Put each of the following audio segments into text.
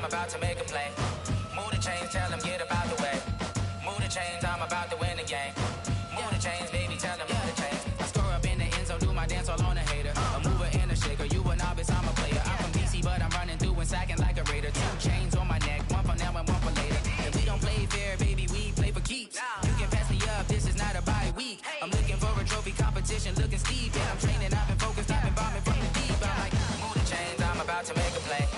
about to make a play. Move the chains, tell them get about the way. Move the chains, I'm about to win the game. Move the chains, baby, tell them move the chains. I score up in the end zone, do my dance all on a hater. A mover and a shaker, you a novice, I'm a player. I'm from DC, but I'm running through and sacking like a raider. 2 chains on my neck, one for now and one for later. And we don't play fair, baby, we play for keeps. You can pass me up, this is not a bye week. I'm looking for a trophy competition, looking steep. And I'm training, I've been focused, I've been bombing from the deep. I'm like, move the chains, I'm about to make a play.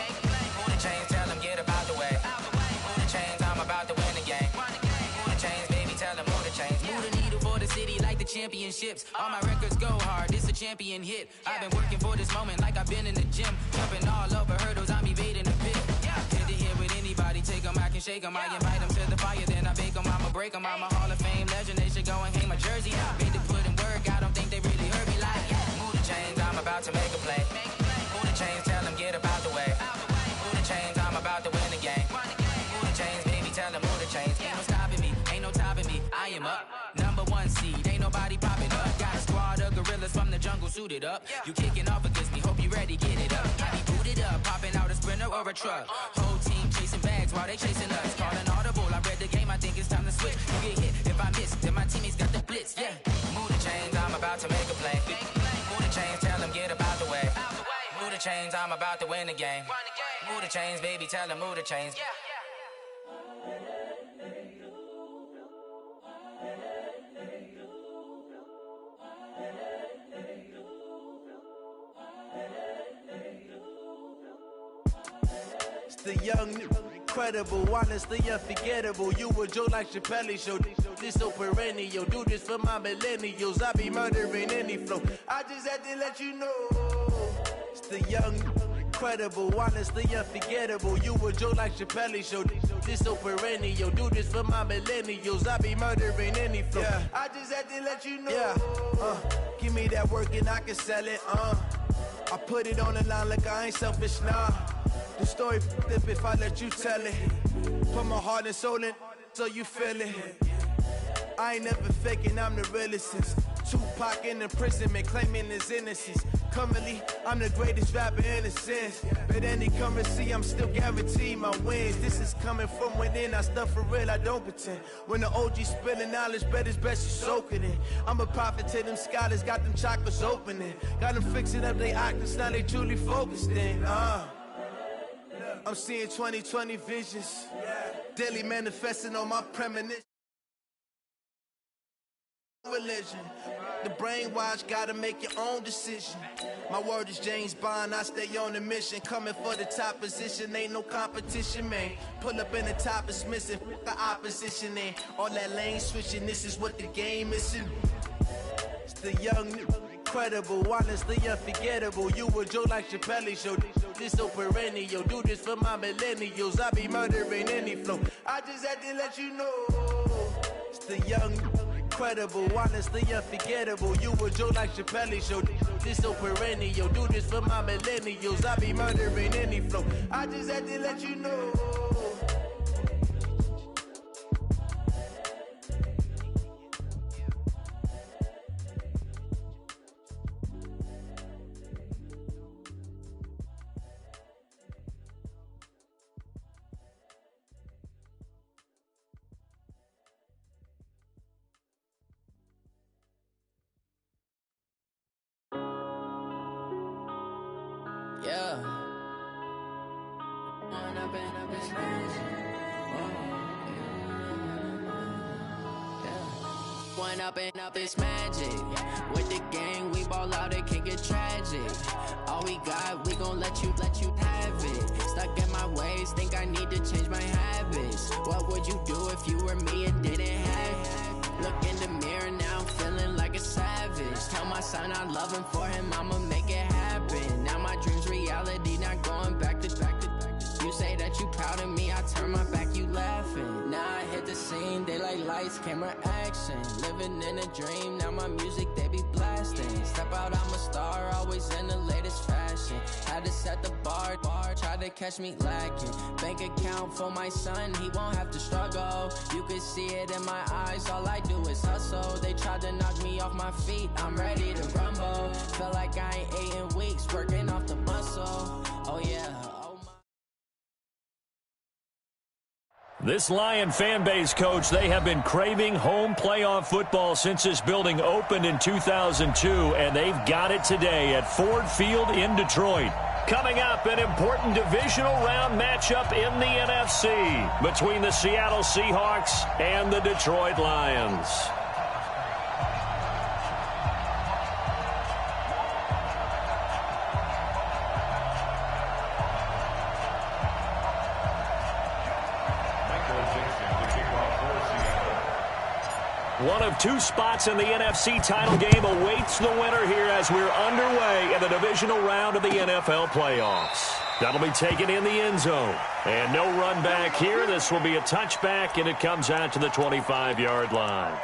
Move the chains, tell them get about the way. Move the chains, I'm about to win the game. Move the chains, baby, tell them move the chains. Move the needle for the city like the championships. All my records go hard, this a champion hit. I've been working for this moment like I've been in the gym. Jumping all over hurdles, I'm evading the pit. Head to head with anybody, take them, I can shake them. I invite them to the fire, then I bake them, I'ma break them. I'm a Hall of Fame legend, they should go and hang my jersey. Made to put in work, I don't think they really heard me like, move the chains, I'm about to make a play. Move the chains, tell them get about the way. Move the chains, I'm about to win the game. Move the chains, baby, tell them move the chains. Ain't no stopping me, ain't no topping me, I am up. Number 1 seed, ain't nobody popping up. Got a squad of gorillas from the jungle suited up. You kicking off against me, hope you ready, get it up. I be booted up, popping out a sprinter or a truck. Whole team chasing bags while they chasing us. Calling audible, I read the game, I think it's time to switch. You get hit, if I miss, then my teammates got the blitz, yeah. Move the chains, I'm about to make a play. Move the chains, tell them get about the way. Move the chains, I'm about to win the game. Move the chains, baby, tell them move the chains. It's the young, incredible, honestly unforgettable. You a Joe like Chappelle show. This so perennial. Do this for my millennials. I be murdering any flow. I just had to let you know. It's the young, incredible, honestly unforgettable. You a Joe like Chappelle show. This so perennial. Do this for my millennials. I be murdering any flow. Yeah. I just had to let you know. Yeah. Give me that work and I can sell it. I put it on the line like I ain't selfish, nah. The story flip if I let you tell it. Put my heart and soul in so you feel it. I ain't never faking, I'm the realest since Tupac in imprisonment, claiming his innocence. Currently, I'm the greatest rapper in a sense. But any currency, I'm still guaranteed my wins. This is coming from within, I stuff for real, I don't pretend. When the OG spilling knowledge, bet it's best you soak it in. I'm a prophet to them scholars, got them chakras opening. Got them fixing up they octaves, now they truly focused in. I'm seeing 2020 visions, daily manifesting on my premonition. Religion, the brainwash, gotta make your own decision. My word is James Bond, I stay on the mission. Coming for the top position, ain't no competition, man. Pull up in the top is missing, the opposition in. All that lane switching, this is what the game is in. It's the young, incredible, honestly unforgettable. You a Joe like Chappelle show. This so perennial. Do this for my millennials. I be murdering any flow. I just had to let you know. It's the young, incredible, honestly unforgettable. You a Joe like Chappelle show. This so perennial. Do this for my millennials. I be murdering any flow. I just had to let you know. Yeah. One up and up is magic. With the gang, we ball out, it can get tragic. All we got, we gon' let you have it. Stuck in my ways, think I need to change my habits. What would you do if you were me and didn't have it? Look in the mirror now, I'm feeling like a savage. Tell my son I love him, for him I'ma make it happen. Now my dreams reality, not going back to. You say that you proud of me, I turn my back, you laughing. Now I hit the scene, they like lights, camera, action. Living in a dream, now my music, they be blasting. Step out, I'm a star, always in the latest fashion. Had to set the bar, try to catch me lacking. Bank account for my son, he won't have to struggle. You can see it in my eyes, all I do is hustle. They tried to knock me off my feet, I'm ready to rumble. Felt like I ain't ate in weeks, working off the muscle. Oh yeah. This Lion fan base, Coach, they have been craving home playoff football since this building opened in 2002, and they've got it today at Ford Field in Detroit. Coming up, an important divisional round matchup in the NFC between the Seattle Seahawks and the Detroit Lions. One of two spots in the NFC title game awaits the winner here as we're underway in the divisional round of the NFL playoffs. That'll be taken in the end zone. And no run back here. This will be a touchback, and it comes out to the 25-yard line.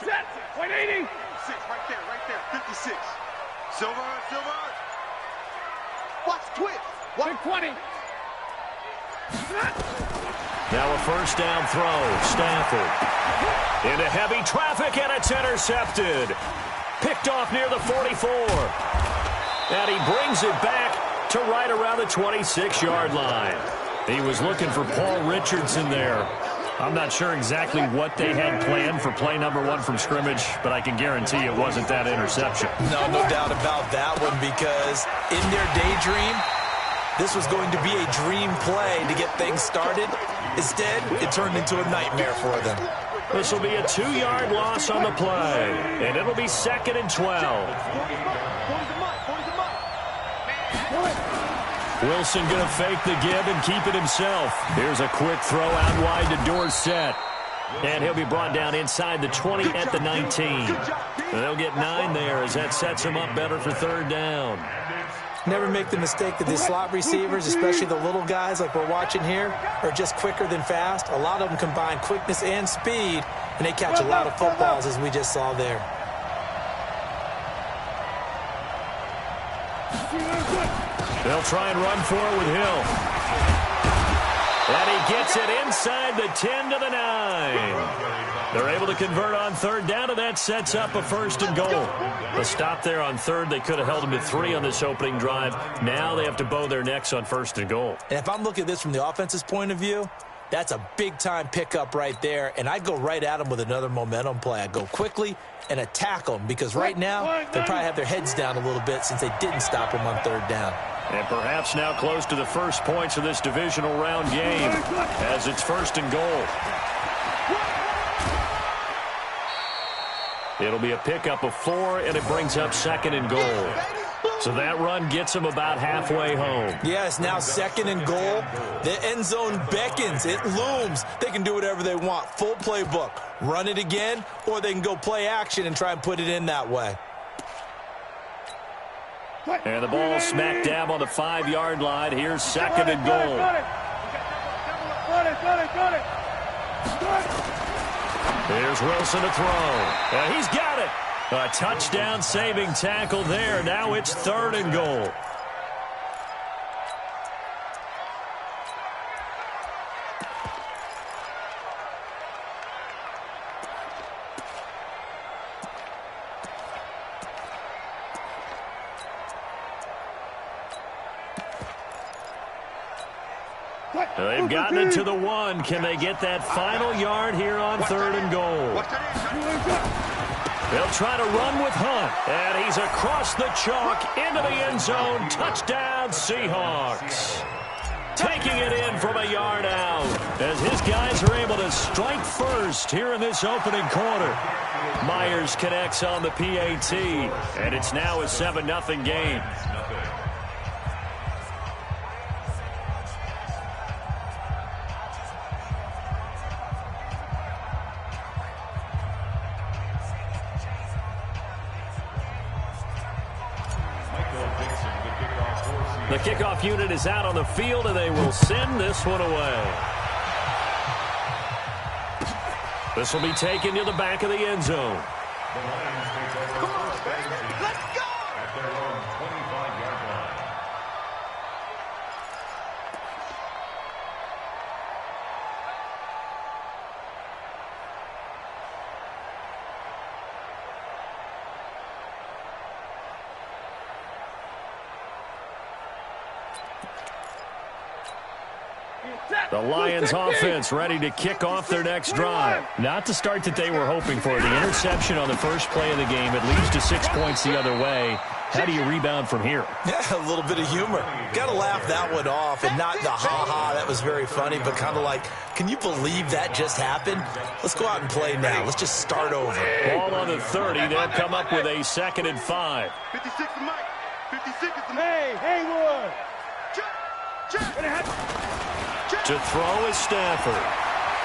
Set, 180. 6, right there, 56. Silver. Watch, twitch. 120. Now a first down throw. Stafford into heavy traffic, and it's intercepted. Picked off near the 44. And he brings it back to right around the 26-yard line. He was looking for Paul Richardson there. I'm not sure exactly what they had planned for play number one from scrimmage, but I can guarantee it wasn't that interception. No doubt about that one, because in their daydream, this was going to be a dream play to get things started. Instead, it turned into a nightmare for them. This will be a 2-yard loss on the play, and it'll be 2nd and 12. Wilson going to fake the give and keep it himself. Here's a quick throw out wide to Dorsett. And he'll be brought down inside the 20 at the 19. And they'll get 9 there as that sets him up better for third down. Never make the mistake that these slot receivers, especially the little guys like we're watching here, are just quicker than fast. A lot of them combine quickness and speed, and they catch a lot of footballs, as we just saw there. They'll try and run for it with Hill. And he gets it inside the 10 to the 9. They're able to convert on third down, and that sets up a 1st and goal. A stop there on third. They could have held them to 3 on this opening drive. Now they have to bow their necks on 1st and goal. And if I'm looking at this from the offense's point of view, that's a big-time pickup right there, and I'd go right at them with another momentum play. I'd go quickly and attack them, because right now they probably have their heads down a little bit since they didn't stop them on third down. And perhaps now close to the first points of this divisional round game as it's 1st and goal. It'll be a pickup of 4, and it brings up 2nd and goal. So that run gets them about halfway home. Yeah, it's now 2nd and goal. The end zone beckons. It looms. They can do whatever they want. Full playbook. Run it again, or they can go play action and try and put it in that way. And the ball smack dab on the 5-yard line. Here's 2nd and goal. Here's Wilson to throw. And he's got it. A touchdown saving tackle there. Now it's 3rd and goal. They've gotten it to the 1. Can they get that final yard here on 3rd and goal? They'll try to run with Hunt. And he's across the chalk into the end zone. Touchdown, Seahawks. Taking it in from a yard out as his guys are able to strike first here in this opening quarter. Myers connects on the PAT. And it's now a 7-0 game. The kickoff unit is out on the field, and they will send this one away. This will be taken to the back of the end zone. Come on, baby. Let's go. At their own 25-yard line. The Lions offense ready to kick off their next drive. Not the start that they were hoping for. The interception on the first play of the game. It leads to 6 points the other way. How do you rebound from here? Yeah, a little bit of humor. Got to laugh that one off, and not the ha-ha, that was very funny, but kind of like, can you believe that just happened? Let's go out and play now. Let's just start over. Ball on the 30. They'll come up with a 2nd and 5. 56 to Mike. 56 is the Hey, Haywood. To throw is Stafford.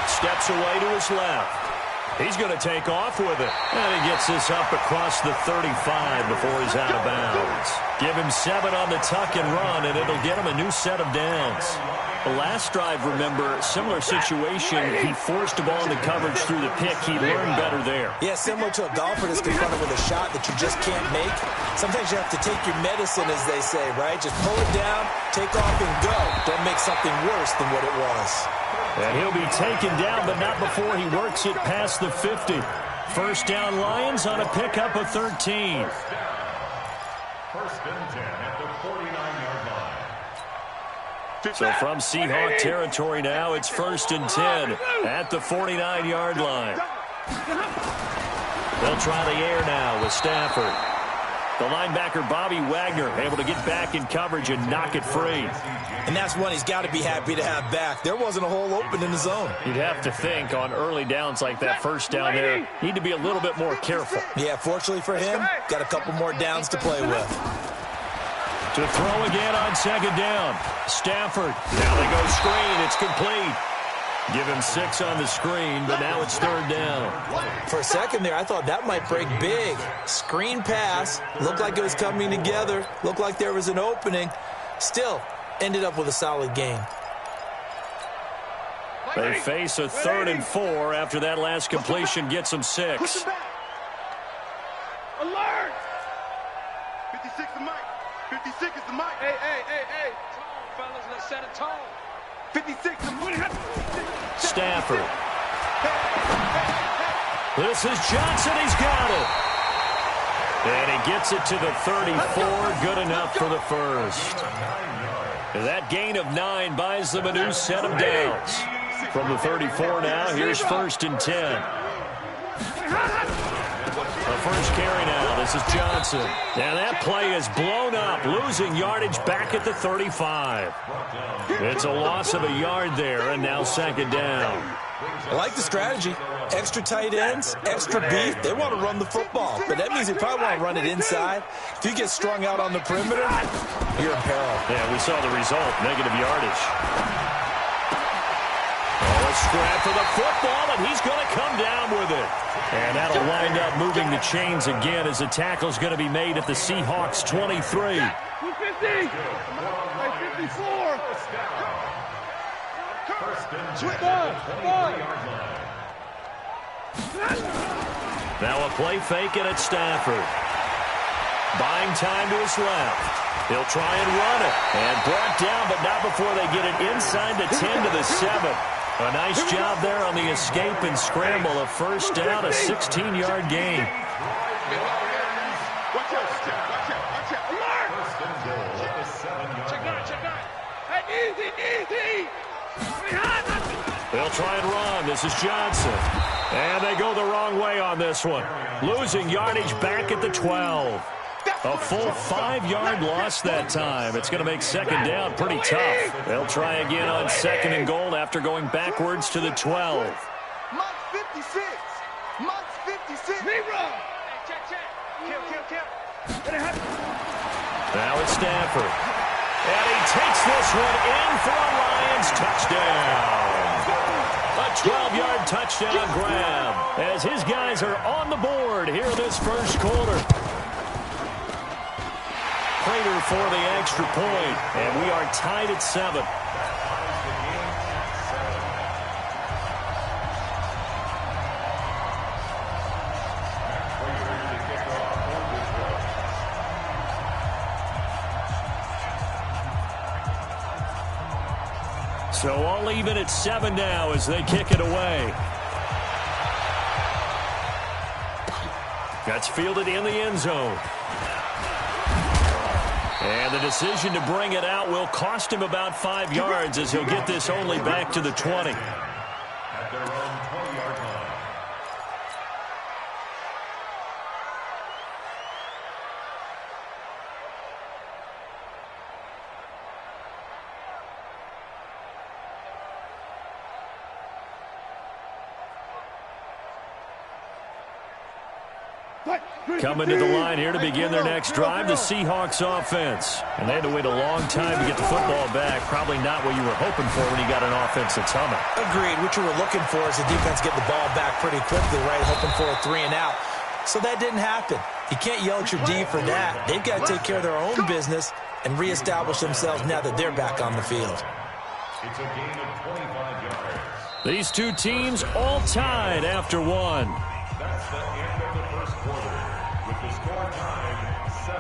Steps away to his left. He's going to take off with it. And he gets this up across the 35 before he's out of bounds. Give him 7 on the tuck and run, and it'll get him a new set of downs. The last drive, remember, similar situation. He forced a ball into coverage through the pick. He learned better there. Yeah, similar to a golfer that's confronted with a shot that you just can't make. Sometimes you have to take your medicine, as they say, right? Just pull it down, take off, and go. Don't make something worse than what it was. And he'll be taken down, but not before he works it past the 50. First down, Lions on a pickup of 13. First and 10 at the 49-yard line. So from Seahawk territory now, it's 1st and 10 at the 49-yard line. They'll try the air now with Stafford. The linebacker, Bobby Wagner, able to get back in coverage and knock it free. And that's one he's got to be happy to have back. There wasn't a hole open in the zone. You'd have to think on early downs like that, first down there, need to be a little bit more careful. Yeah, fortunately for him, got a couple more downs to play with. To throw again on 2nd down. Stafford. Now they go screen. It's complete. Give him 6 on the screen, but now it's 3rd down. For a second there, I thought that might break big. Screen pass. Looked like it was coming together. Looked like there was an opening. Still, ended up with a solid gain. They face a 3rd and 4 after that last completion gets them 6. Alert! 56 to Mike. 56 is the Mike. Hey. Tone, fellas, let's set a tone. 56 to Mike. Stafford. This is Johnson. He's got it. And he gets it to the 34. Good enough for the first. That gain of 9 buys them a new set of downs. From the 34 now, here's 1st and 10. The first carry now. This is Johnson. And that play is blown up, losing yardage back at the 35. It's a loss of a yard there, and now 2nd down. I like the strategy. Extra tight ends, extra beef. They want to run the football, but that means they probably want to run it inside. If you get strung out on the perimeter, you're in peril. Yeah, we saw the result, negative yardage. Oh, a scrap for the football, and he's going to come down with it. And that'll wind up moving the chains again as the tackle's going to be made at the Seahawks 23. 250. 54. First and 10 at the 23-yard line. Now a play fake and it's Stafford. Buying time to his left. He'll try and run it. And brought down, but not before they get it inside the 10 to the 7. A nice job there on the escape and scramble. A first down, a 16-yard gain. Watch out. Alert! First and goal at the 7-yard line. Check out. Hey, easy. They'll try and run. This is Johnson. And they go the wrong way on this one. Losing yardage back at the 12. A full 5-yard loss that time. It's going to make 2nd down pretty tough. They'll try again on 2nd and goal after going backwards to the 12. Mike 56. Mike's 56. Kill. Now it's Stafford. And he takes this one in for a Lions touchdown. A 12-yard touchdown grab as his guys are on the board here in this first quarter. Prater for the extra point, and we are tied at 7. So all even at 7 now as they kick it away. That's fielded in the end zone. And the decision to bring it out will cost him about 5 yards as he'll get this only back to the 20. At their own 20-yard line. Coming to the line here to begin their next drive, the Seahawks offense. And they had to wait a long time to get the football back. Probably not what you were hoping for when you got an offense that's humming. Agreed. What you were looking for is the defense get the ball back pretty quickly, right? Hoping for a 3 and out. So that didn't happen. You can't yell at your D for that. They've got to take care of their own business and reestablish themselves now that they're back on the field. It's a gain of 25 yards. These two teams all tied after one. That's the end of the first quarter, with the score tied 7-7.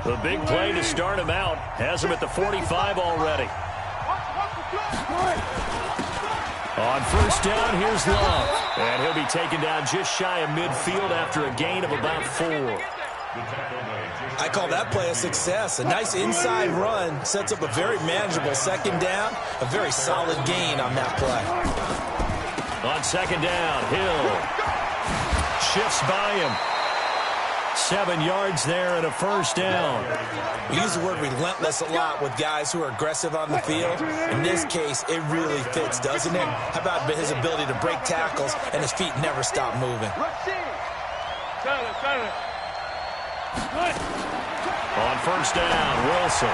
The big play to start him out has him at the 45 already. On first down, here's Love. And he'll be taken down just shy of midfield after a gain of about 4. I call that play a success. A nice inside run sets up a very manageable second down. A very solid gain on that play. On second down, Hill shifts by him. 7 yards there and a first down. We use the word relentless a lot with guys who are aggressive on the field. In this case, it really fits, doesn't it? How about his ability to break tackles and his feet never stop moving? On first down, Wilson.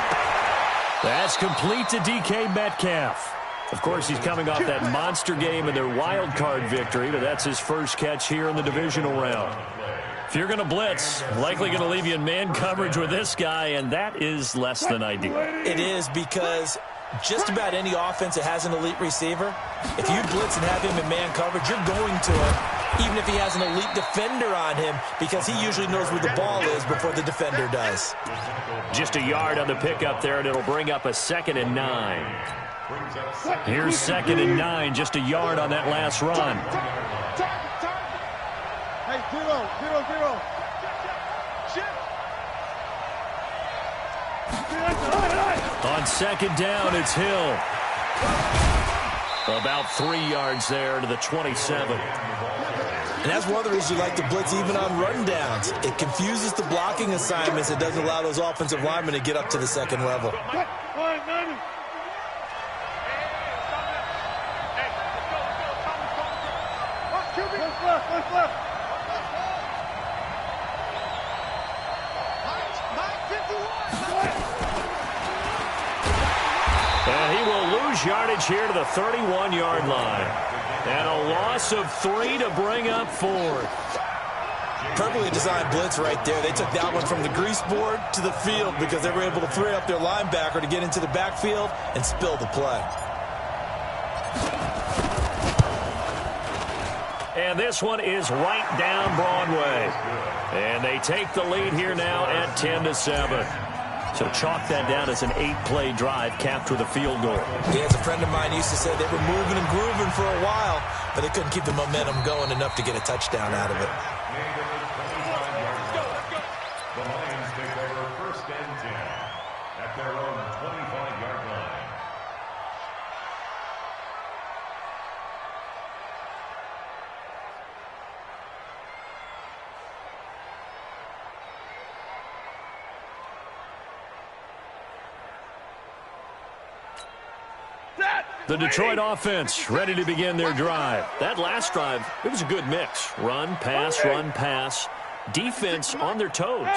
That's complete to DK Metcalf. Of course, he's coming off that monster game in their wild card victory, but that's his first catch here in the divisional round. If you're going to blitz, likely going to leave you in man coverage with this guy, and that is less than ideal. It is, because just about any offense that has an elite receiver, if you blitz and have him in man coverage, you're going to him, even if he has an elite defender on him, because he usually knows where the ball is before the defender does. Just a yard on the pickup there, and it'll bring up a 2nd and 9. Here's 2nd and 9, just a yard on that last run. Hey, 0. On second down, it's Hill. About 3 yards there to the 27. And that's one of the reasons you like to blitz even on rundowns. It confuses the blocking assignments. It doesn't allow those offensive linemen to get up to the second level. Left. And he will lose yardage here to the 31-yard line. And a loss of 3 to bring up 4th. Perfectly designed blitz right there. They took that one from the grease board to the field because they were able to free up their linebacker to get into the backfield and spill the play. And this one is right down Broadway. And they take the lead here now at 10-7. So chalk that down as an 8-play drive capped with a field goal. Yeah, as a friend of mine used to say, they were moving and grooving for a while, but they couldn't keep the momentum going enough to get a touchdown out of it. The Lions take over 1st and 10 at their own 25-yard line. The Detroit offense ready to begin their drive. That last drive, it was a good mix. Run, pass. Defense on their toes.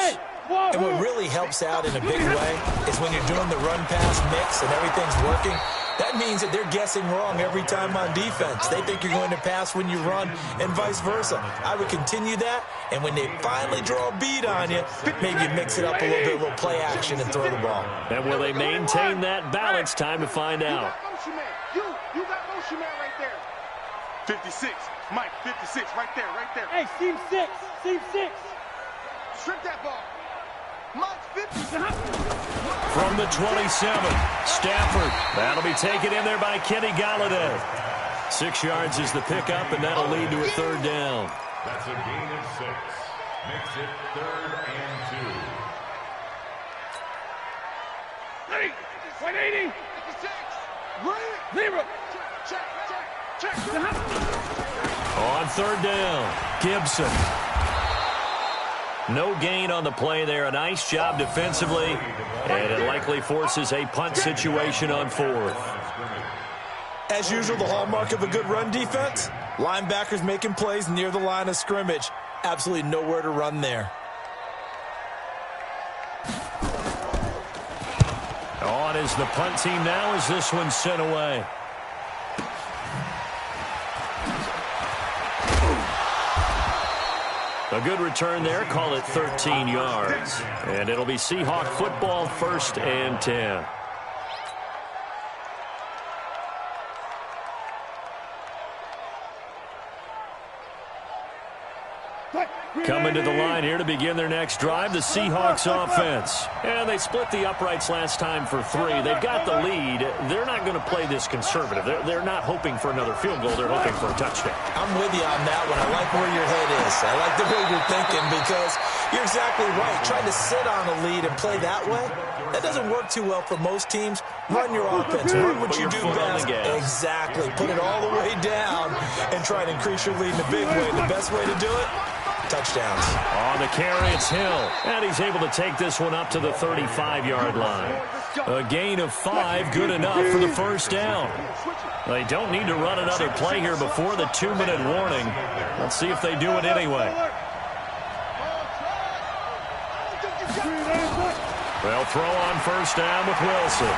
And what really helps out in a big way is when you're doing the run-pass mix and everything's working, that means that they're guessing wrong every time on defense. They think you're going to pass when you run and vice versa. I would continue that, and when they finally draw a beat on you, maybe you mix it up a little bit, a little play action, and throw the ball. And will they maintain that balance? Time to find out. You got motion man right there. 56. Mike, 56. Right there, right there. Hey, seam 6. Seam 6. Strip that ball. Mike, 50. From the 27, Stafford. That'll be taken in there by Kenny Galladay. 6 yards is the pickup, and that'll lead to a third down. That's a gain of 6. Makes it 3rd and 2. 180. 0. Check. On third down, Gibson. No gain on the play there. A nice job defensively, and it likely forces a punt situation on 4th. As usual, the hallmark of a good run defense, linebackers making plays near the line of scrimmage. Absolutely nowhere to run there. On is the punt team now as this one's sent away. A good return there. Call it 13 yards. And it'll be Seahawk football, 1st and 10. Coming to the line here to begin their next drive, the Seahawks offense. And they split the uprights last time for 3. They've got the lead. They're not going to play this conservative. They're not hoping for another field goal. They're hoping for a touchdown. I'm with you on that one. I like where your head is. I like the way you're thinking because you're exactly right. Trying to sit on a lead and play that way, that doesn't work too well for most teams. Run your offense. Run what you do best. Exactly. Put it all the way down and try to increase your lead in a big way. The best way to do it, touchdowns. On the carry, it's Hill. And he's able to take this one up to the 35-yard line. A gain of 5, good enough for the first down. They don't need to run another play here before the 2-minute warning. Let's see if they do it anyway. They'll throw on first down with Wilson.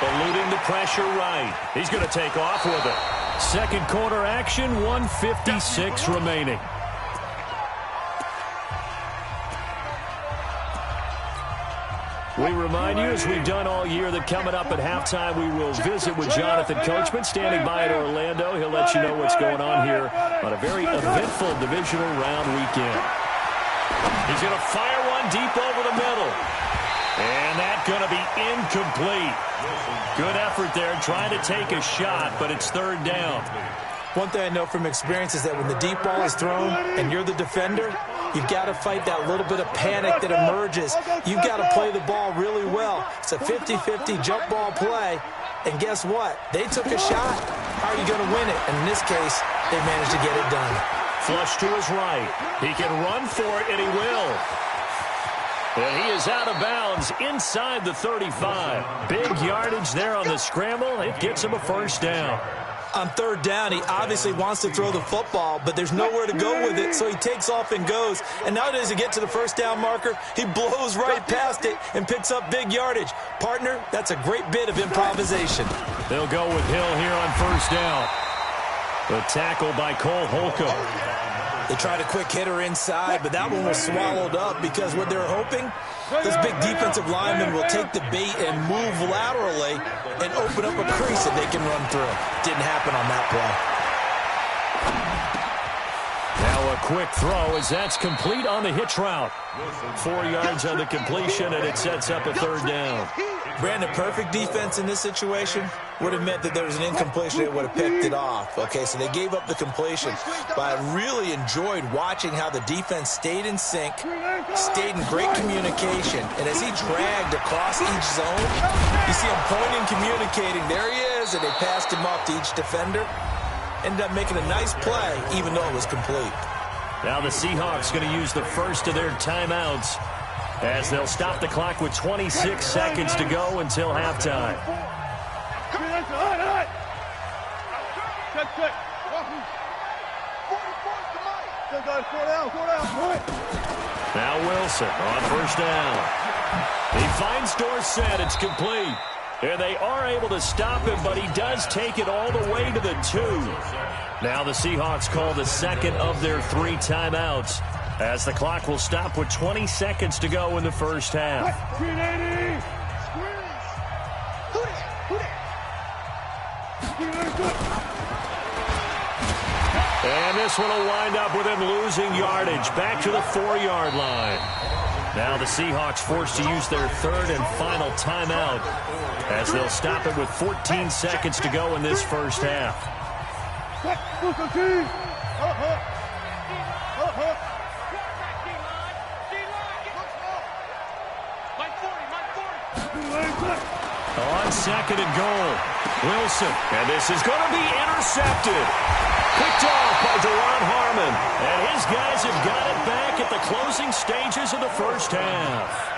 Eluding the pressure right. He's going to take off with it. Second quarter action, 1:56 remaining. We remind you, as we've done all year, that coming up at halftime, we will visit with Jonathan Coachman, standing by at Orlando. He'll let you know what's going on here on a very eventful divisional round weekend. He's going to fire one deep over the middle. And that's going to be incomplete. Good effort there, trying to take a shot, but it's third down. One thing I know from experience is that when the deep ball is thrown and you're the defender, you've got to fight that little bit of panic that emerges. You've got to play the ball really well. It's a 50-50 jump ball play. And guess what? They took a shot. How are you going to win it? And in this case, they managed to get it done. Flush to his right. He can run for it, and he will. And he is out of bounds inside the 35. Big yardage there on the scramble. It gets him a first down. On third down, he obviously wants to throw the football, but there's nowhere to go with it, so he takes off and goes. And now does he get to the first down marker? He blows right past it and picks up big yardage. Partner, that's a great bit of improvisation. They'll go with Hill here on first down. The tackle by Cole Holcomb. They tried a quick hitter inside, but that one was swallowed up because what they're hoping, those big defensive linemen will take the bait and move laterally and open up a crease that they can run through. Didn't happen on that play. Now a quick throw as that's complete on the hitch route. 4 yards on the completion, and it sets up a third down. Brandon, perfect defense in this situation would have meant that there was an incompletion. They would have picked it off. Okay, so they gave up the completion. But I really enjoyed watching how the defense stayed in sync, stayed in great communication. And as he dragged across each zone, you see him pointing, communicating. There he is, and they passed him off to each defender. Ended up making a nice play, even though it was complete. Now the Seahawks going to use the first of their timeouts as they'll stop the clock with 26 seconds to go until halftime. Now Wilson on first down. He finds Dorsett. It's complete. And they are able to stop him, but he does take it all the way to the 2. Now the Seahawks call the second of their 3 timeouts as the clock will stop with 20 seconds to go in the first half. And this one will wind up with him losing yardage back to the 4-yard line. Now the Seahawks forced to use their third and final timeout as they'll stop it with 14 seconds to go in this first half. On second and goal, Wilson. And this is going to be intercepted. Picked off by Deron Harmon. And his guys have got it back at the closing stages of the first half.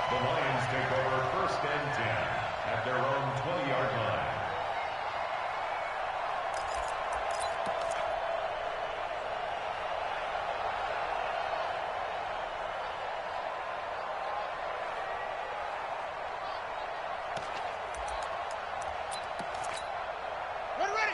The Lions take over first and 10 at their own 20-yard line.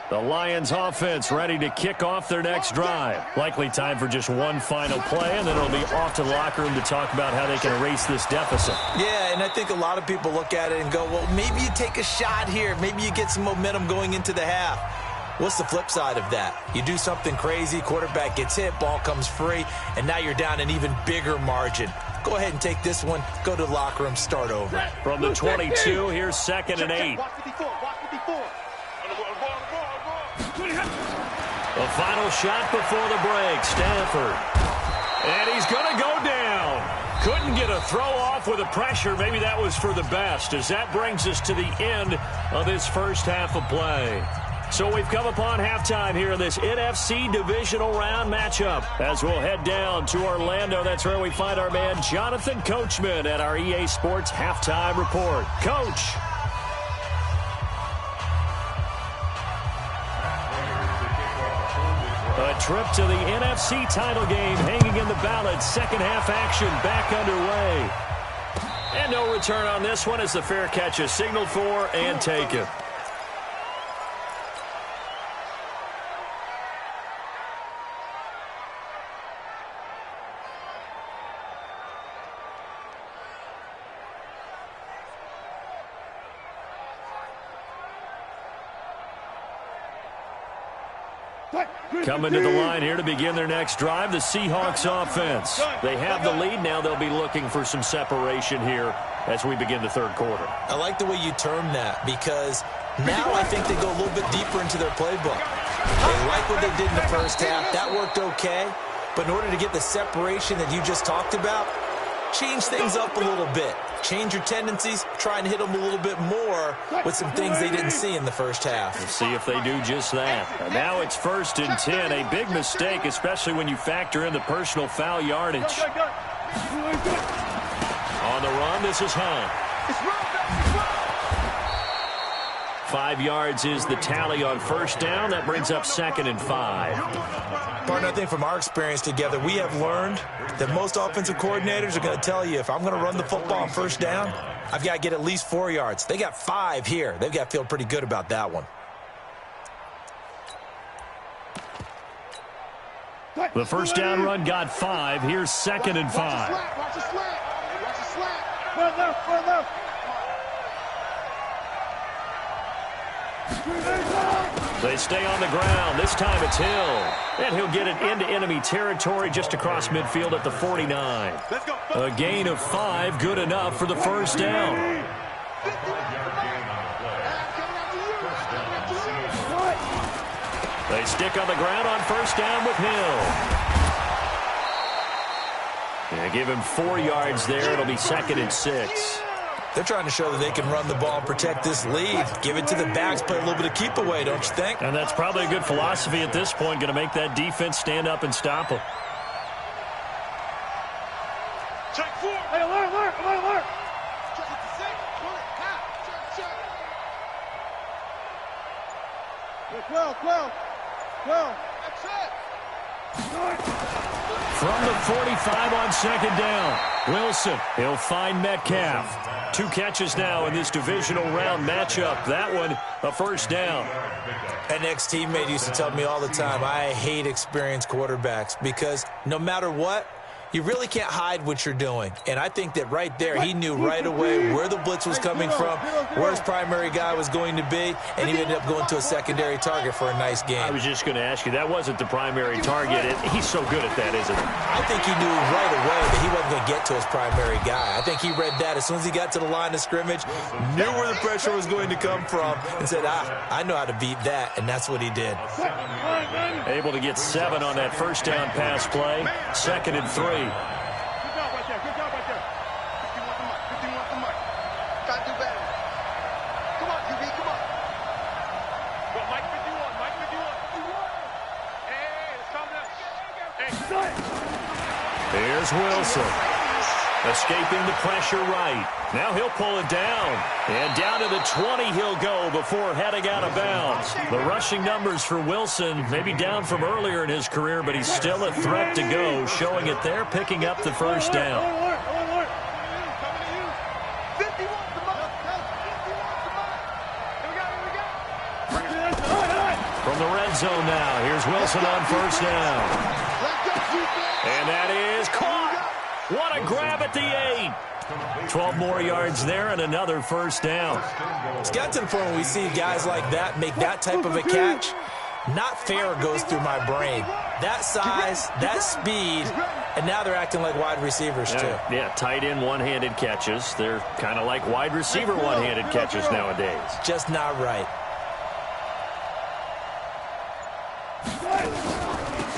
The Lions offense ready to kick off their next drive. Likely time for just one final play, and then it'll be off to the locker room to talk about how they can erase this deficit. Yeah, and I think a lot of people look at it and go, well, maybe you take a shot here. Maybe you get some momentum going into the half. What's the flip side of that? You do something crazy, quarterback gets hit, ball comes free, and now you're down an even bigger margin. Go ahead and take this one, go to the locker room, start over. From the 22, here's second and 8. The final shot before the break, Stanford. And he's going to go down. Couldn't get a throw off with the pressure. Maybe that was for the best, as that brings us to the end of this first half of play. So we've come upon halftime here in this NFC divisional round matchup. As we'll head down to Orlando, that's where we find our man Jonathan Coachman at our EA Sports Halftime Report. Coach. A trip to the NFC title game hanging in the balance. Second half action back underway. And no return on this one as the fair catch is signaled for and taken. Coming to the line here to begin their next drive, the Seahawks offense. They have the lead. Now they'll be looking for some separation here as we begin the third quarter. I like the way you term that, because now I think they go a little bit deeper into their playbook. They like what they did in the first half. That worked okay. But in order to get the separation that you just talked about, change things up a little bit. Change your tendencies, try and hit them a little bit more with some things they didn't see in the first half. We'll see if they do just that. And now it's first and 10, a big mistake, especially when you factor in the personal foul yardage. On the run, this is Hunt. 5 yards is the tally on first down. That brings up second and 5. Partner, I think from our experience together, we have learned that most offensive coordinators are going to tell you, if I'm going to run the football on first down, I've got to get at least 4 yards. They got 5 here. They've got to feel pretty good about that one. The first down run got 5. Here's second and 5. Watch the slant. Watch the slant. Run left. They stay on the ground. This time it's Hill. And he'll get it into enemy territory just across midfield at the 49. A gain of 5, good enough for the first down. They stick on the ground on first down with Hill. And give him 4 yards there. It'll be second and 6. They're trying to show that they can run the ball and protect this lead. Give it to the backs, play a little bit of keep away, don't you think? And that's probably a good philosophy at this point, going to make that defense stand up and stop them. Check 4. Hey, alert. Well. That's it. From the 45 on second down, Wilson, he'll find Metcalf. 2 catches now in this divisional round matchup. That one, a first down. An ex-teammate used to tell me all the time, I hate experienced quarterbacks because no matter what, You really can't hide what you're doing. And I think that right there, he knew right away where the blitz was coming from, where his primary guy was going to be, and he ended up going to a secondary target for a nice game. I was just going to ask you, that wasn't the primary target. He's so good at that, isn't he? I think he knew right away that he wasn't going to get to his primary guy. I think he read that as soon as he got to the line of scrimmage, knew where the pressure was going to come from, and said, I know how to beat that, and that's what he did. Able to get 7 on that first down pass play. 2nd and 3. Good job right there. Good job right there. 51 to Mike. Try to do better. Come on, QB. Come on. Go, Mike 51. Mike 51. Hey, it's coming up. Hey. Here's Wilson. Escaping the pressure right. Now he'll pull it down. And down to the 20 he'll go before heading out of bounds. The rushing numbers for Wilson may be down from earlier in his career, but he's still a threat to go, showing it there, picking up the first down. From the red zone now, here's Wilson on first down. And that is caught. What a grab at the 8. 12 more yards there and another first down. It's got to the point when we see guys like that make that type of a catch, not fair goes through my brain. That size, that speed, and now they're acting like wide receivers too. Yeah, tight end one-handed catches. They're kind of like wide receiver one-handed catches nowadays. Just not right.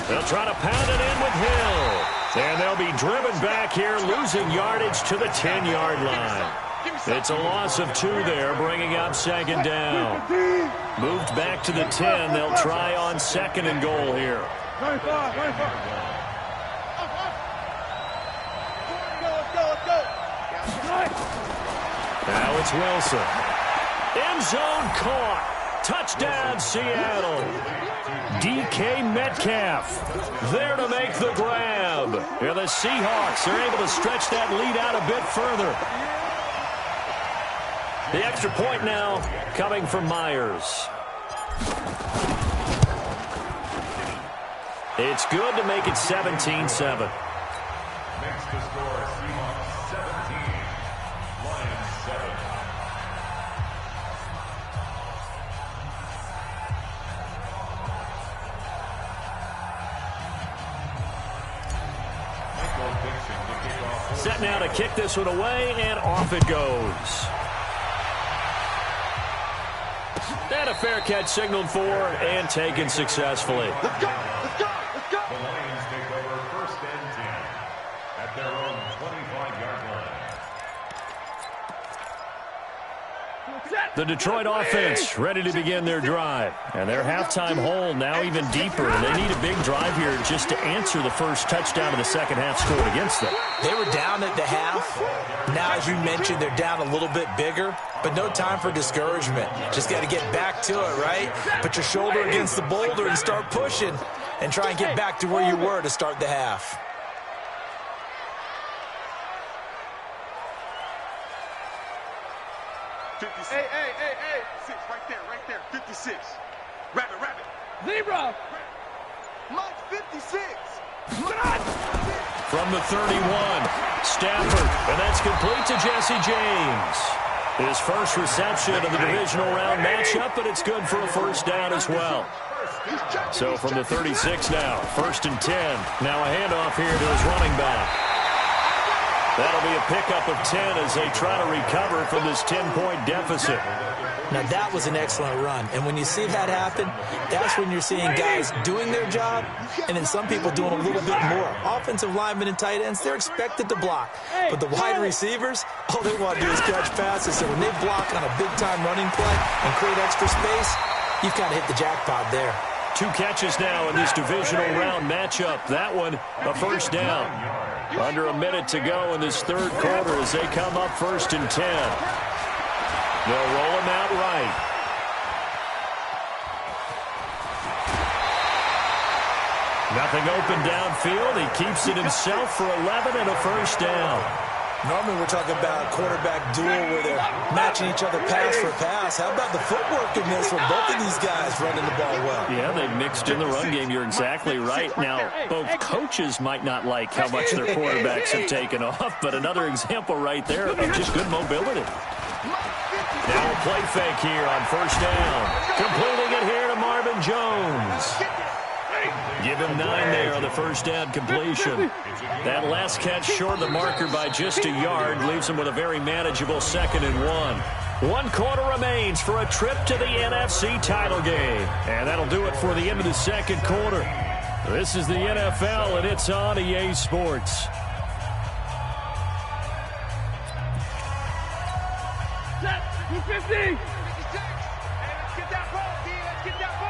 They'll try to pound it in with Hill. And they'll be driven back here, losing yardage to the 10-yard line. It's a loss of 2 there, bringing up 2nd down. Moved back to the 10. They'll try on 2nd and goal here. Let's go. Now it's Wilson. End zone caught. Touchdown, Seattle. DK Metcalf there to make the grab. Here the Seahawks are able to stretch that lead out a bit further. The extra point now coming from Myers. It's good to make it 17-7. Next to score, Seahawks 17, Lions 7. Set now to kick this one away, and off it goes. And a fair catch signaled for and taken successfully. Let's go. The Lions take over 1st and 10 at their own 25-yard line. The Detroit offense ready to begin their drive. And their halftime hole now even deeper. And they need a big drive here just to answer the first touchdown of the second half scored against them. They were down at the half. Now, as you mentioned, they're down a little bit bigger, but no time for discouragement. Just got to get back to it, right? Put your shoulder against the boulder and start pushing and try and get back to where you were to start the half. Hey. 6, right there. 56. Rabbit. Zebra. Mike 56. From the 31, Stafford, and that's complete to Jesse James. His first reception of the divisional round matchup, but it's good for a first down as well. So from the 36 now, 1st and 10. Now a handoff here to his running back. That'll be a pickup of 10 as they try to recover from this 10-point deficit. Now, that was an excellent run. And when you see that happen, that's when you're seeing guys doing their job and then some people doing a little bit more. Offensive linemen and tight ends, they're expected to block. But the wide receivers, all they want to do is catch passes. So when they block on a big-time running play and create extra space, you've kind of hit the jackpot there. 2 catches now in this divisional round matchup. That one, a first down. Under a minute to go in this 3rd quarter as they come up 1st and 10. They'll roll him out right. Nothing open downfield. He keeps it himself for 11 and a first down. Normally we're talking about a quarterback duel where they're matching each other pass for pass. How about the footwork in this from both of these guys running the ball well? Yeah, they've mixed in the run game. You're exactly right. Now, both coaches might not like how much their quarterbacks have taken off, but another example right there of just good mobility. Now a play fake here on first down. Completing it here to Marvin Jones. Give him 9 there on the first down completion. That last catch short of the marker by just a yard leaves him with a very manageable 2nd and 1. 1 quarter remains for a trip to the NFC title game. And that'll do it for the end of the second quarter. This is the NFL, and it's on EA Sports. Set, 250. 56. Hey, let's get that ball, D. Let's get that ball.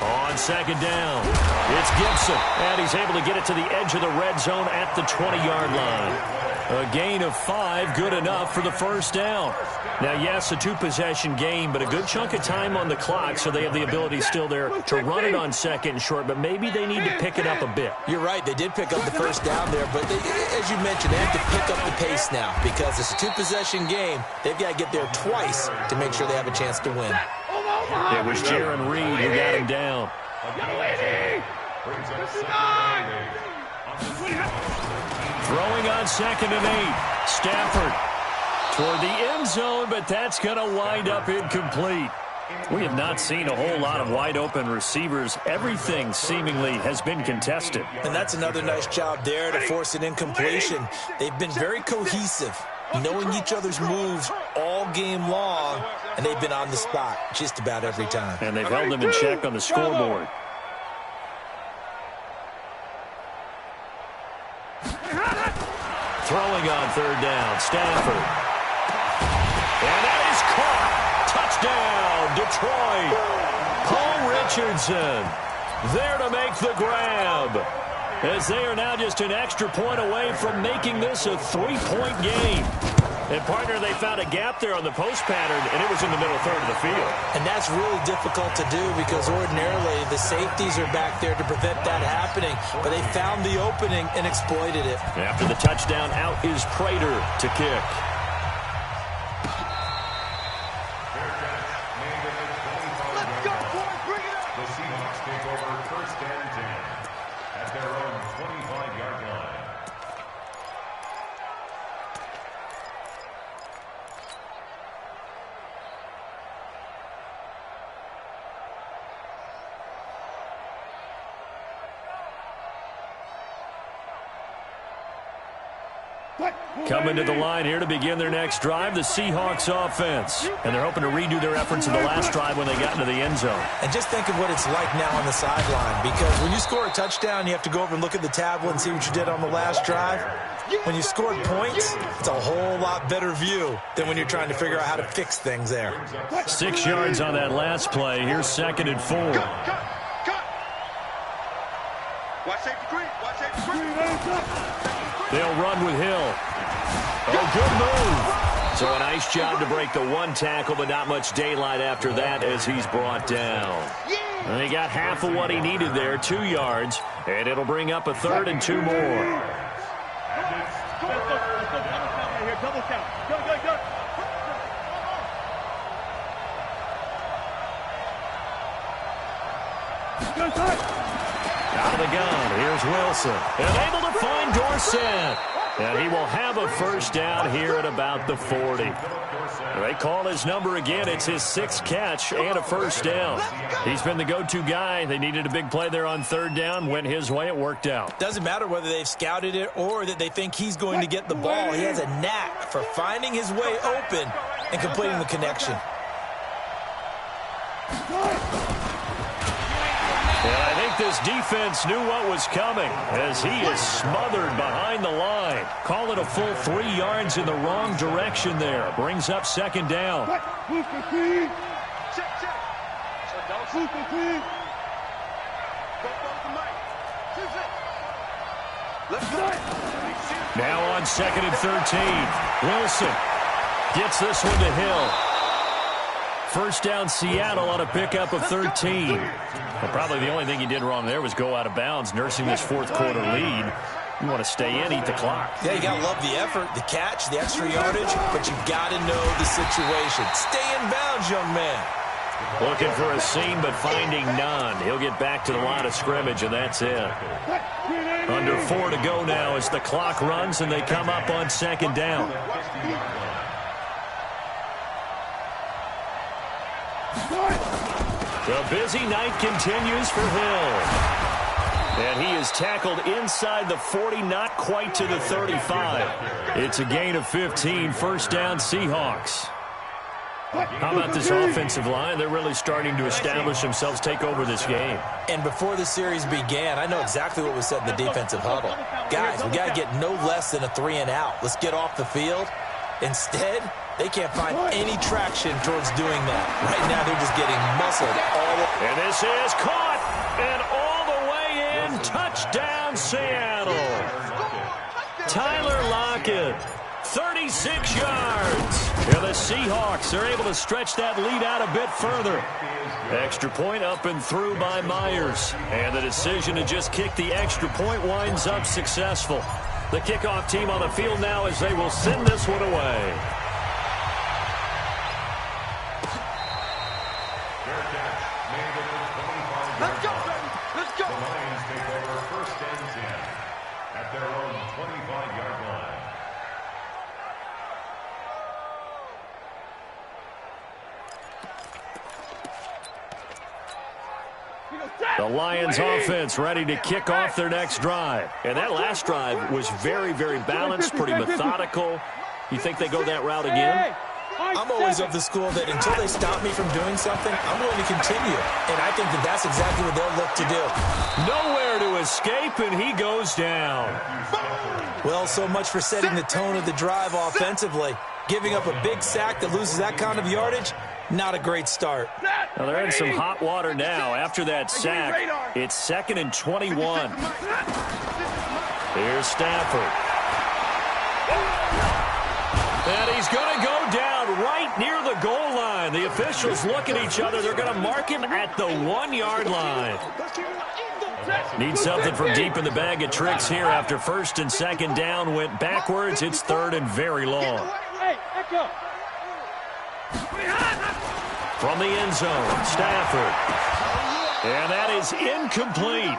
On second down, it's Gibson, and he's able to get it to the edge of the red zone at the 20-yard line. A gain of 5, good enough for the first down. Now, yes, a 2-possession game, but a good chunk of time on the clock, so they have the ability still there to run it on second and short, but maybe they need to pick it up a bit. You're right, they did pick up the first down there, but as you mentioned, they have to pick up the pace now because it's a 2-possession game. They've got to get there twice to make sure they have a chance to win. It was Jaron Reed who got him down. Throwing on 2nd and 8. Stafford toward the end zone, but that's going to wind up incomplete. We have not seen a whole lot of wide-open receivers. Everything seemingly has been contested. And that's another nice job there to force an incompletion. They've been very cohesive, knowing each other's moves all game long, and they've been on the spot just about every time. And they've held them in check on the scoreboard. Throwing on 3rd down, Stafford. And that is caught. Touchdown, Detroit. Paul Richardson there to make the grab, as they are now just an extra point away from making this a 3-point game. And, partner, they found a gap there on the post pattern, and it was in the middle third of the field. And that's really difficult to do because ordinarily the safeties are back there to prevent that happening. But they found the opening and exploited it. After the touchdown, out is Prater to kick. Let's go, boys. Bring it up. The Seahawks take over 1st and 10 at their own 25-yard line. Coming to the line here to begin their next drive, the Seahawks offense. And they're hoping to redo their efforts in the last drive when they got into the end zone. And just think of what it's like now on the sideline, because when you score a touchdown, you have to go over and look at the tablet and see what you did on the last drive. When you scored points, it's a whole lot better view than when you're trying to figure out how to fix things there. 6 yards on that last play. Here's 2nd and 4. Cut. Watch safety green. Watch safety green. They'll run with Hill. Oh, good move. So a nice job to break the 1 tackle, but not much daylight after that as he's brought down. And he got half of what he needed there, 2 yards, and it'll bring up a 3rd and 2 more. Double count. Go. Out of the gun, here's Wilson. And able to find Dorsett. And he will have a first down here at about the 40. They call his number again. It's his 6th catch and a first down. He's been the go-to guy. They needed a big play there on 3rd down. Went his way. It worked out. Doesn't matter whether they've scouted it or that they think he's going to get the ball. He has a knack for finding his way open and completing the connection. And I think this defense knew what was coming as he is smothered behind the line. Call it a full 3 yards in the wrong direction there. Brings up 2nd down. Now on 2nd and 13. Wilson gets this one to Hill. First down Seattle on a pickup of 13. Well, probably the only thing he did wrong there was go out of bounds, nursing this 4th quarter lead. You want to stay in, eat the clock. Yeah, you got to love the effort, the catch, the extra yardage, but you got to know the situation. Stay in bounds, young man. Looking for a seam, but finding none. He'll get back to the line of scrimmage, and that's it. Under 4 to go now as the clock runs, and they come up on second down. The busy night continues for Hill. And he is tackled inside the 40, not quite to the 35. It's a gain of 15, first down Seahawks. How about this offensive line? They're really starting to establish themselves, take over this game. And before the series began, I know exactly what was said in the defensive huddle. Guys, we got to get no less than a 3-and-out. Let's get off the field. Instead, they can't find any traction towards doing that. Right now, they're just getting muscled all over. And this is caught, and all the way in, touchdown Seattle. Tyler Lockett, 36 yards. And the Seahawks are able to stretch that lead out a bit further. Extra point up and through by Myers. And the decision to just kick the extra point winds up successful. The kickoff team on the field now as they will send this one away. Let's go, baby. Let's go. The Lions take over first and 10 at their own 25-yard line. The Lions offense ready to kick off their next drive. And that last drive was very, very balanced, pretty methodical. You think they go that route again? I'm always of the school that until they stop me from doing something, I'm willing to continue. And I think that that's exactly what they'll look to do. Nowhere to escape, and he goes down. Well, so much for setting the tone of the drive offensively. Giving up a big sack that loses that kind of yardage, not a great start. Now they're in some hot water now after that sack. It's 2nd and 21. Here's Stafford. And he's going to go down right near the goal line. The officials look at each other. They're going to mark him at the 1-yard line. Need something from deep in the bag of tricks here after 1st and 2nd down went backwards. It's 3rd and very long. From the end zone, Stafford. And that is incomplete.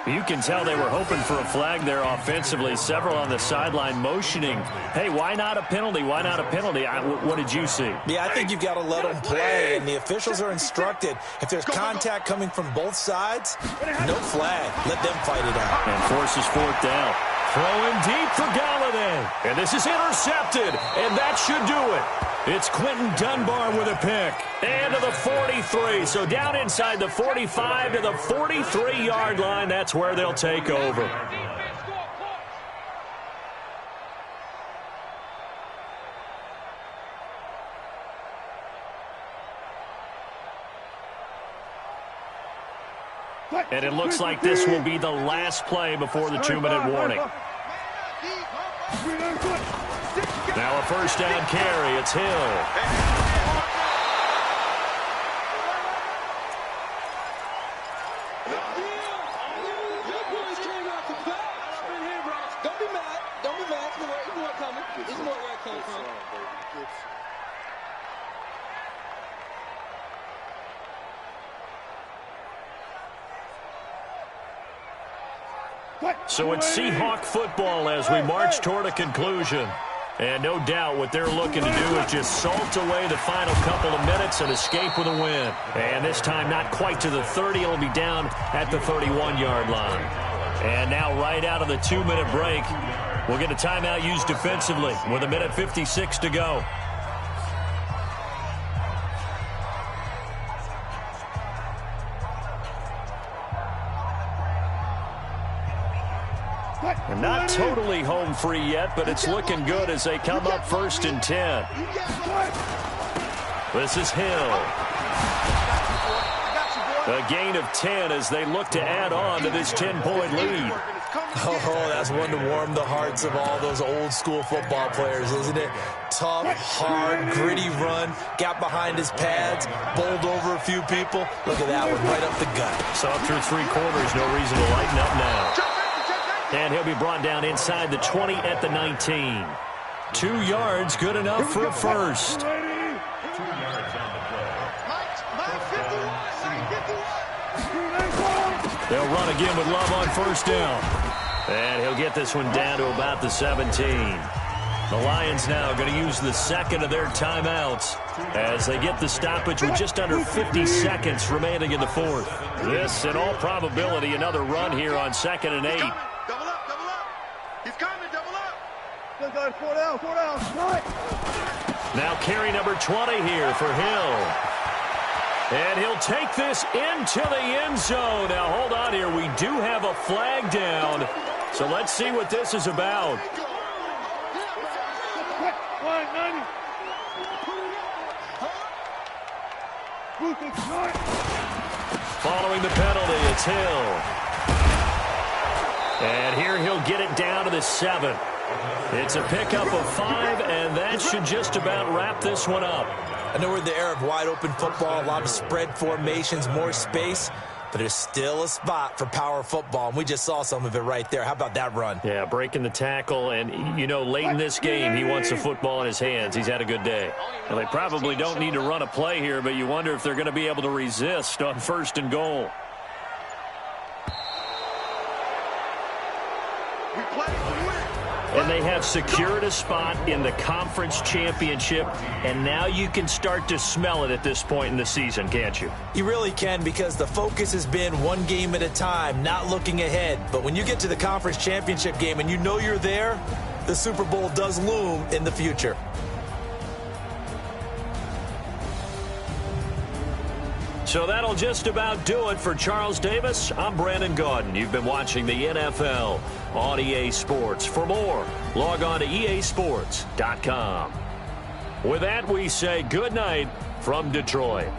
You can tell they were hoping for a flag there offensively. Several on the sideline motioning. Hey, why not a penalty? Why not a penalty? What did you see? Yeah, I think you've got to let them play, and the officials are instructed. If there's contact coming from both sides, no flag. Let them fight it out. And forces 4th down. Throwing deep for Galladay. And this is intercepted, and that should do it. It's Quentin Dunbar with a pick. And to the 43. So down inside the 45 to the 43-yard line. That's where they'll take over. And it looks like this will be the last play before the 2-minute warning. Now a first down carry. It's Hill. So it's Seahawk football as we march toward a conclusion. And no doubt what they're looking to do is just salt away the final couple of minutes and escape with a win. And this time not quite to the 30. It'll be down at the 31-yard line. And now right out of the 2-minute break, we'll get a timeout used defensively with 1:56 to go. And not totally home free yet, but it's looking good as they come up 1st and 10. This is Hill. A gain of 10 as they look to add on to this 10-point lead. Oh, that's one to warm the hearts of all those old-school football players, isn't it? Tough, hard, gritty run, got behind his pads, bowled over a few people. Look at that one, right up the gut. So up through 3 quarters, no reason to lighten up now. And he'll be brought down inside the 20 at the 19. 2 yards, good enough for a first. 2 yards on the play. Mike 51. They'll run again with Love on first down. And he'll get this one down to about the 17. The Lions now going to use the second of their timeouts as they get the stoppage with just under 50 seconds remaining in the fourth. This, in all probability, another run here on 2nd and 8. Double up, double up. He's coming, double up. Good guys, 4 down, 4 down. Right. Now carry number 20 here for Hill. And he'll take this into the end zone. Now, hold on here. We do have a flag down. So let's see what this is about. Following the penalty, it's Hill. And here he'll get it down to the 7. It's a pickup of 5, and that should just about wrap this one up. I know we're in the era of wide-open football, a lot of spread formations, more space, but there's still a spot for power football, and we just saw some of it right there. How about that run? Yeah, breaking the tackle, and, you know, late in this game, he wants the football in his hands. He's had a good day. Well, they probably don't need to run a play here, but you wonder if they're going to be able to resist on 1st and goal. We play to win. And they have secured a spot in the conference championship, and now you can start to smell it at this point in the season, can't you? You really can, because the focus has been one game at a time, not looking ahead. But when you get to the conference championship game and you know you're there, the Super Bowl does loom in the future. So that'll just about do it for Charles Davis. I'm Brandon Gaudin. You've been watching the NFL on EA Sports. For more, log on to easports.com. With that, we say good night from Detroit.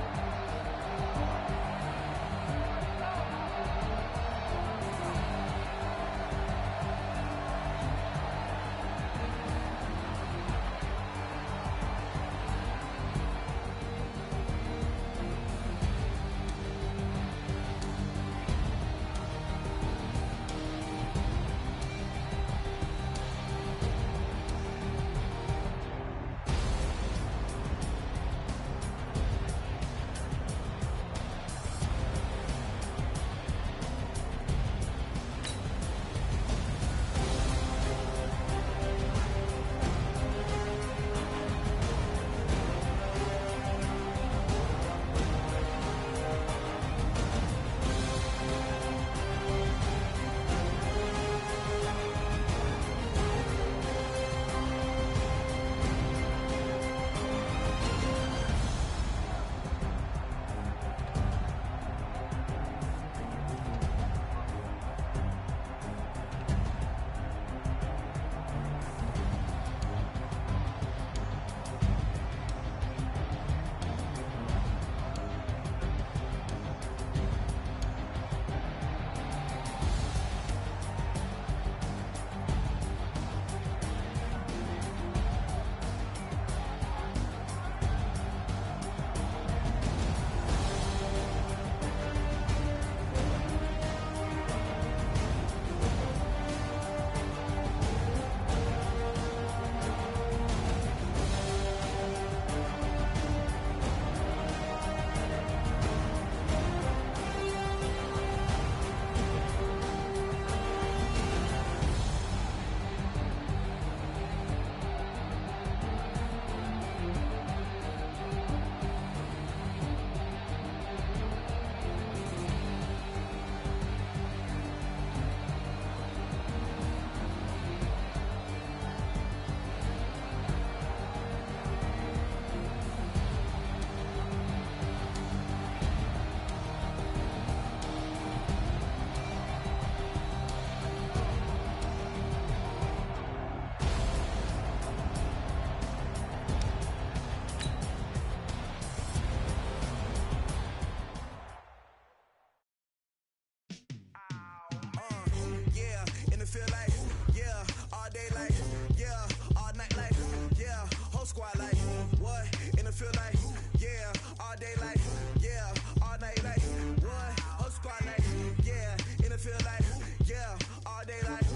Feel like, yeah, all day like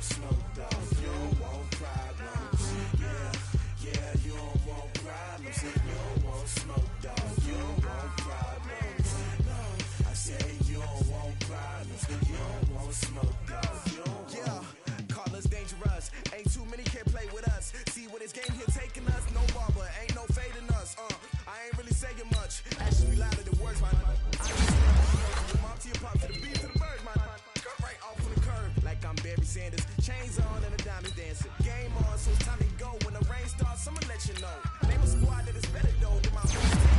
want smoke, dog. You don't want problems. Yeah, you don't want problems. You don't want smoke, dog. You don't want problems. No, I say you don't want problems. You don't want smoke, dog. You don't want. Call us dangerous. Ain't too many can play with us. See what this game here taking us. No barber, ain't no fading us. I ain't really saying much. Actually louder than words, man. I just your mom to your pop to the beat to the bird, man. Cut right off on the curb, like I'm Barry Sanders. Chains on and the diamonds dancing. Game on, so it's time to go. When the rain starts, I'ma let you know. Name a squad that is better though than my whole team.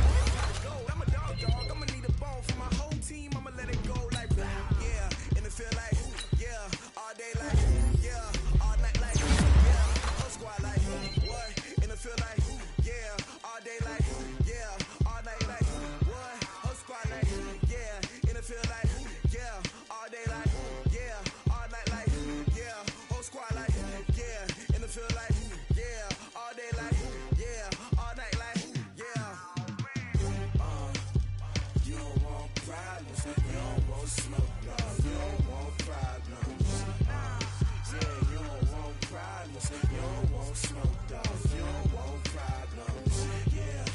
I'm a dog. I'ma need a bone for my whole team. I'ma let it go like yeah, and it feel like yeah, all day like yeah, all night like yeah, whole squad like what? And it feel like yeah, all day like yeah, all night like what? Whole squad like yeah, and it feel like yeah, all day like yeah, all night like yeah, whole squad like yeah, and it feel like yeah, all day like yeah, all night like yeah. You don't want problems, you don't want smoke, no, you don't want problems. Yeah, you don't want problems, you don't want smoke, dog. You don't want problems. Yeah,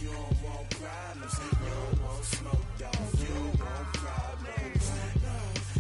you don't want problems, you don't want smoke, dog. You don't want problems. No,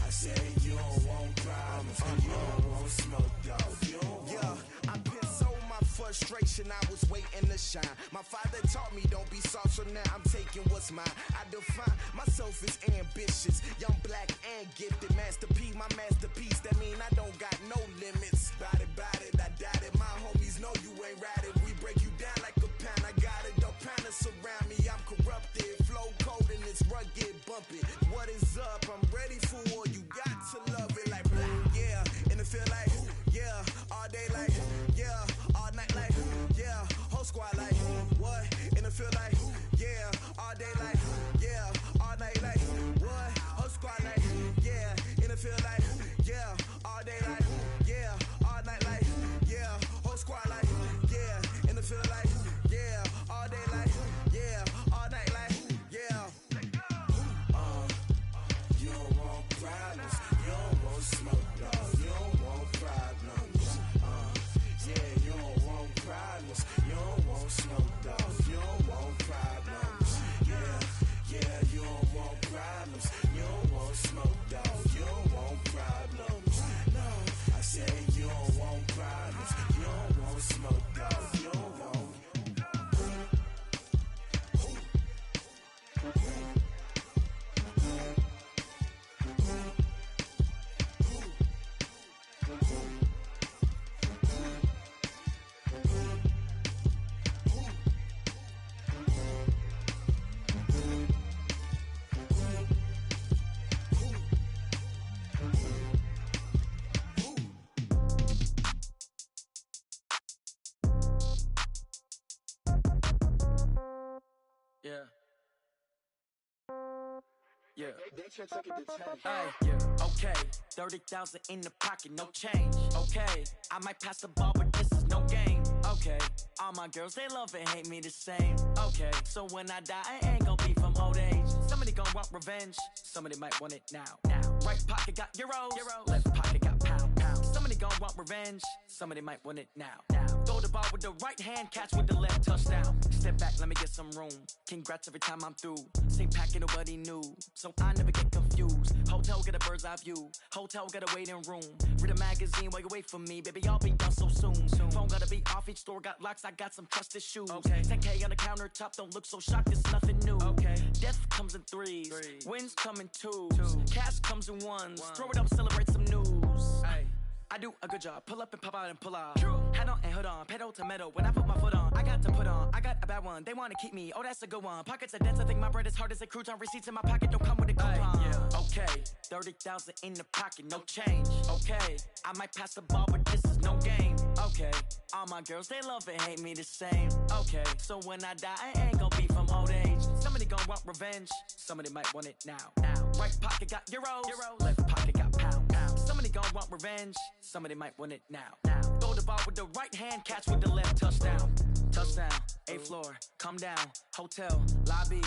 I say you don't want problems, you don't want smoke, dog. You don't want. Yeah, I've been so my frustration, I was waiting to shine. My father taught me don't be soft, so now I'm taking what's mine. I define myself as ambitious, young, black, and gifted. Master P, my masterpiece. That mean I don't got no limits. Bout it, I doubt it. My homies know you ain't ratted. We break you down like a pound. I got it, don't pound us around me. I'm corrupted, flow cold and it's rugged, bumpy. What is up? I'm ready for war. You got to love it like blah, yeah, and it feel like yeah, all day like yeah, all night like yeah, whole squad like what? And it feel like yeah, all day like yeah, all night like what? Whole squad like yeah, and it feel like yeah, all day like yeah, all night like yeah, whole squad like yeah, and it feel like yeah, all day like yeah, all night like yeah. You don't want problems, you don't want smoke, no, you don't want problems. Yeah, you don't want problems, you don't want smoke, dog. You don't want problems. Yeah, you don't want problems, you don't want smoke, dog. You don't want problems. No, I say you don't want problems, you don't want smoke, dog. You don't want. Yeah. Hey, yeah, okay. 30,000 in the pocket, no change. Okay, I might pass the ball, but this is no game. Okay, all my girls, they love and hate me the same. Okay, so when I die, I ain't gon' be from old age. Somebody gon' want revenge, somebody might want it now. Right pocket got euros, left pocket got pounds. Somebody gon' want revenge, somebody might want it now. Throw the ball with the right hand, catch with the left, touchdown. Step back, let me get some room. Congrats every time I'm through. Same packet, nobody knew, so I never get confused. Hotel get a bird's eye view, hotel get a waiting room. Read a magazine while you wait for me, baby, I'll be done so soon. Phone gotta be off, each store got locks, I got some trusted shoes. 10K on the countertop, don't look so shocked, it's nothing new. Death comes in threes, wins come in twos, cash comes in ones. Throw it up, celebrate some news. I do a good job, pull up and pop out and pull out. Head on and hood on, pedal to metal. When I put my foot on, I got to put on. I got a bad one, they wanna keep me, oh that's a good one. Pockets are dense, I think my bread is hard as a crouton. Receipts in my pocket don't come with a coupon. Okay, 30,000 in the pocket, no change. Okay, I might pass the ball, but this is no game. Okay, all my girls, they love and hate me the same. Okay, so when I die, I ain't gon' be from old age. Somebody gon' want revenge, somebody might want it now. Right pocket got euros, left pocket got pounds. Somebody gon' want revenge, somebody might want it now. Throw the ball with the right hand, catch with the left, touchdown. Touchdown, 8th floor, come down, hotel, lobby.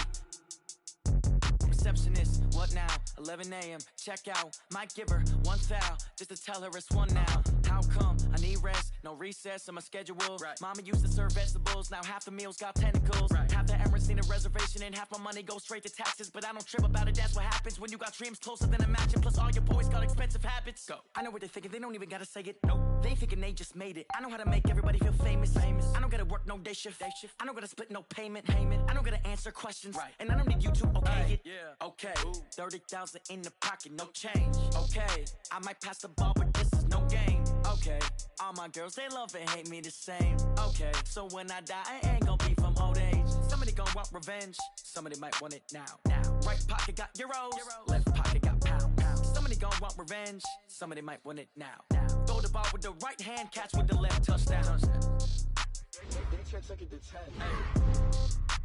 receptionist. What now? 11 a.m. Check out. Might give her one foul just to tell her it's one now. How come? I need rest. No recess in my schedule. Right. Mama used to serve vegetables. Now half the meals got tentacles. Right. Half the Emirates need a reservation and half my money goes straight to taxes. But I don't trip about it. That's what happens when you got dreams closer than a mansion. Plus all your boys got expensive habits. Go. I know what they're thinking. They don't even gotta say it. Nope. They thinking they just made it. I know how to make everybody feel famous. I don't gotta work no day shift. I don't gotta split no payment. I don't gotta answer questions. Right. And I don't need you to okay it. Yeah. Okay. 30,000 in the pocket, no change. Okay. I might pass the ball, but this is no game. Okay. All my girls, they love and hate me the same. Okay. So when I die, it ain't gonna be from old age. Somebody gonna want revenge. Somebody might want it now. Right pocket got euros. Left pocket got pounds. Somebody gonna want revenge. Somebody might want it now. Throw the ball with the right hand, catch with the left touchdown. They check second to 10.